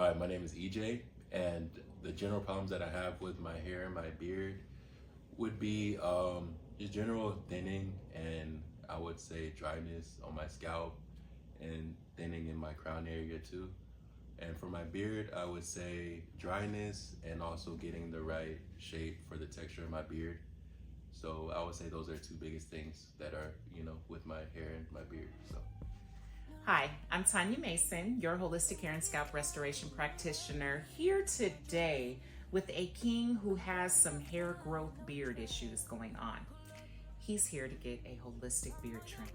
Hi, my name is EJ, and the general problems that I have with my hair and my beard would be just general thinning, and I would say dryness on my scalp and thinning in my crown area too. And for my beard, I would say dryness and also getting the right shape for the texture of my beard. So I would say those are two biggest things that are, with my hair and my beard. So. Hi, I'm Tanya Mason, your holistic hair and scalp restoration practitioner, here today with a king who has some hair growth beard issues going on. He's here to get a holistic beard trim.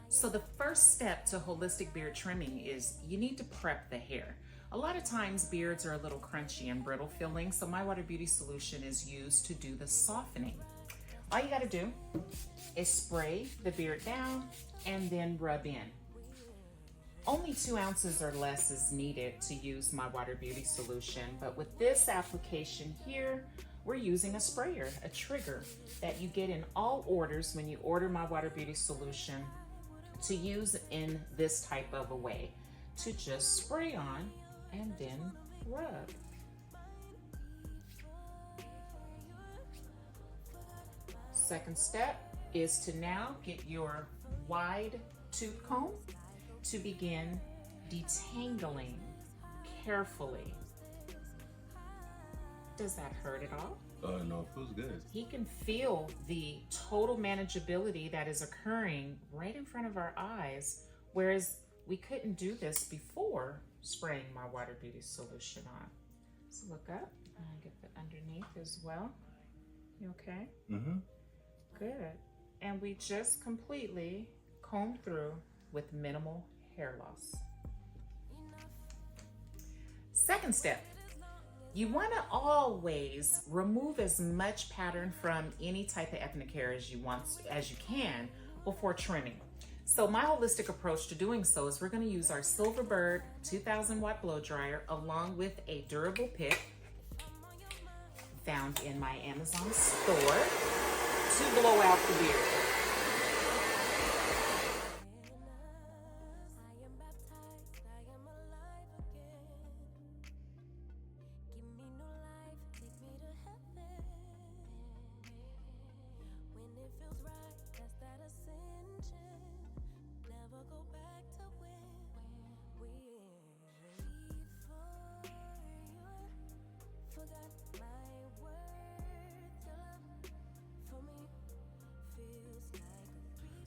So the first step to holistic beard trimming is you need to prep the hair. A lot of times beards are a little crunchy and brittle feeling, so My Water Beauty solution is used to do the softening. All you gotta do is spray the beard down and then rub in. Only 2 ounces or less is needed to use My Water Beauty solution, but with this application here, we're using a sprayer, a trigger that you get in all orders when you order My Water Beauty solution to use in this type of a way, to just spray on and then rub. Second step is to now get your wide tooth comb to begin detangling carefully. Does that hurt at all? No, it feels good. He can feel the total manageability that is occurring right in front of our eyes, whereas we couldn't do this before spraying My Water Beauty solution on. So look up and get the underneath as well. You okay? Mm-hmm. Good. And we just completely comb through with minimal hair loss. Second step. You want to always remove as much pattern from any type of ethnic hair as you can before trimming. So my holistic approach to doing so is we're going to use our Silverbird 2000 watt blow dryer along with a durable pick found in my Amazon store to blow out the beard.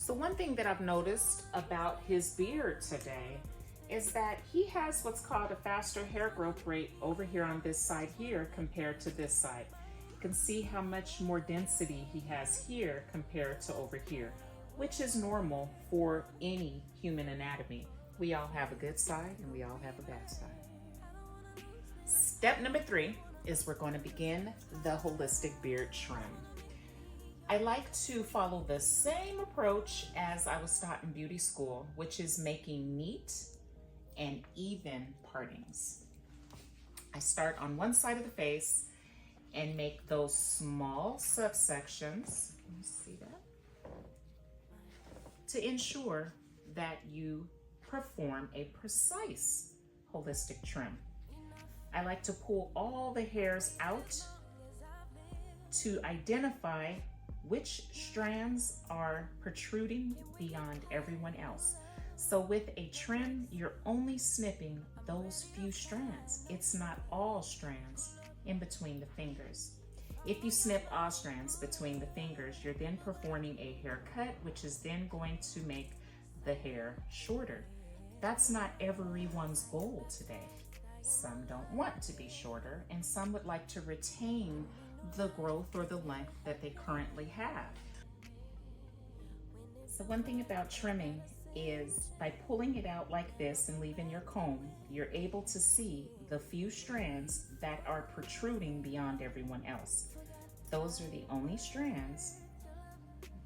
So one thing that I've noticed about his beard today is that he has what's called a faster hair growth rate over here on this side here compared to this side. You can see how much more density he has here compared to over here, which is normal for any human anatomy. We all have a good side and we all have a bad side. Step number 3 is we're going to begin the holistic beard trim. I like to follow the same approach as I was taught in beauty school, which is making neat and even partings. I start on one side of the face and make those small subsections. Let me see that. To ensure that you perform a precise holistic trim. I like to pull all the hairs out to identify which strands are protruding beyond everyone else. So with a trim, you're only snipping those few strands. It's not all strands in between the fingers. If you snip all strands between the fingers, you're then performing a haircut, which is then going to make the hair shorter. That's not everyone's goal today. Some don't want to be shorter, and some would like to retain the growth or the length that they currently have. So one thing about trimming is by pulling it out like this and leaving your comb, you're able to see the few strands that are protruding beyond everyone else. Those are the only strands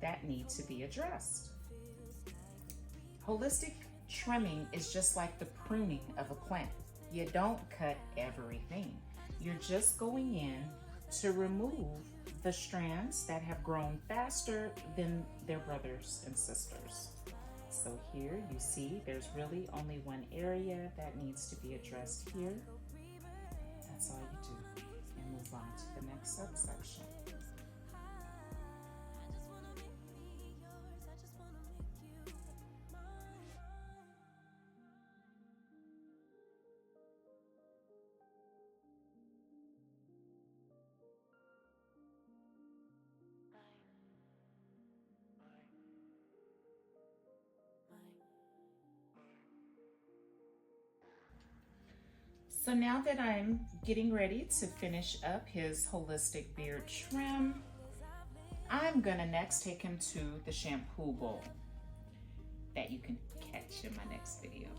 that need to be addressed. Holistic trimming is just like the pruning of a plant. You don't cut everything. You're just going in to remove the strands that have grown faster than their brothers and sisters. So here you see there's really only one area that needs to be addressed here. That's all you do, and move on to the next subsection. So now that I'm getting ready to finish up his holistic beard trim, I'm gonna next take him to the shampoo bowl that you can catch in my next video.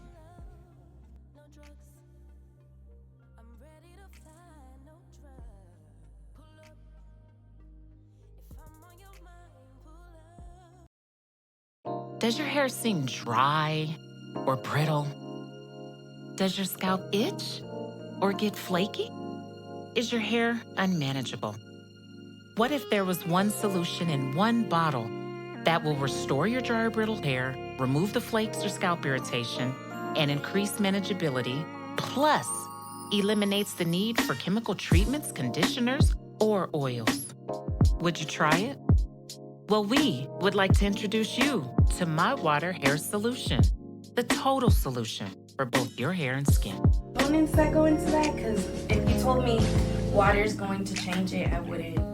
Does your hair seem dry or brittle? Does your scalp itch or get flaky? Is your hair unmanageable? What if there was one solution in one bottle that will restore your dry or brittle hair, remove the flakes or scalp irritation, and increase manageability, plus eliminates the need for chemical treatments, conditioners, or oils? Would you try it? Well, we would like to introduce you to My Water Hair Solution, the total solution for both your hair and skin. Components that go into that, because if you told me water is going to change it, I wouldn't